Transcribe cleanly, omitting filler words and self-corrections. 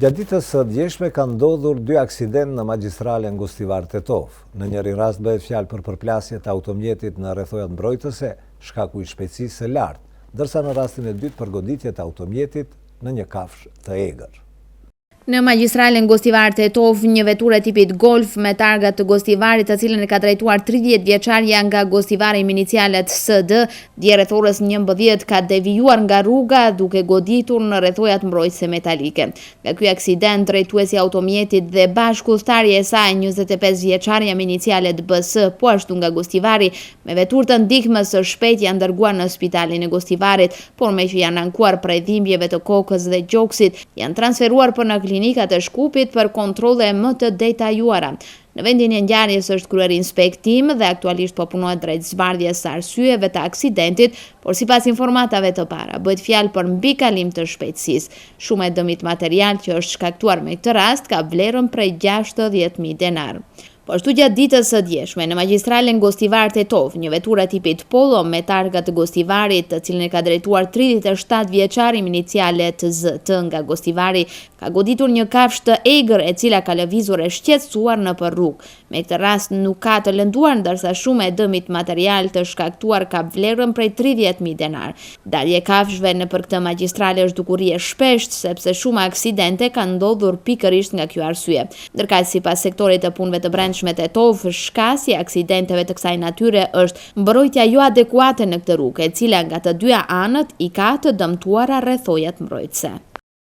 Gjatë ditës së djeshme ka ndodhur 2 aksident në magjistralen Gostivar Tetov. Në njëri rast bëhet fjalë për përplasje të automjetit në rrethojat mbrojtëse, shkaku i shpejtësisë së lartë, ndërsa në rastin e dytë për goditje të automjetit në një kafshë të egër. Në magjistralen Gostivar Tetov, një veturë e tipit Golf me targa të Gostivarit, të cilën e ka drejtuar 30 vjeçaria nga Gostivari me inicialet SD, dje rreth orës 11 ka devijuar nga rruga duke goditur në rrethojat mbrojtëse metalike. Nga ky aksident, drejtuesi i automjetit dhe bashkëudhëtarja e saj, 25 vjeçaria me inicialet BS, po ashtu nga Gostivari, me veturë të ndihmës së shpejtë janë dërguar në spitalin e Gostivarit, por me që janë ankuar prej dhimbjeve të kokës dhe gjoksit, janë transferuar për në klinikat e Shkupit për kontrolle më të detajuara. Në vendin e ngjarjes është kryer inspektim dhe aktualisht po punohet drejt zbardhjes së arsyeve të aksidentit, por sipas informatave të para, bëhet fjalë për mbikalim të shpejtësisë. Shuma e dëmit material që është shkaktuar me këtë rast ka vlerën prej 60.000 denar. Po ashtu gjatë ditës së djeshme, në magjistralen Gostivar Tetov, një veturë tipit Polo me targa të Gostivarit, të cilën e ka drejtuar 37 vjeçari me inicialet ZT nga Gostivari, ka goditur një kafshë të egër e cila ka lëvizur e shqetësuar nëpër rrugë. Me këtë rast nuk ka të lënduar, ndërsa shuma e dëmit material të shkaktuar ka vlerën prej 30.000 denar. Dalje kafshëve nëpër këtë magjistrale është dukurie shpesht, sepse shuma aksidente ka ndodhur pikërisht nga ky arsye. Ndërkaq sipas sektorit të punëve të brendshme Tetov, shkaqi i aksidenteve të kësaj natyre është mbrojtja jo adekuate në këtë rrugë, e cila nga të dyja anët i ka të dëmtuara rrethojat mbrojtëse.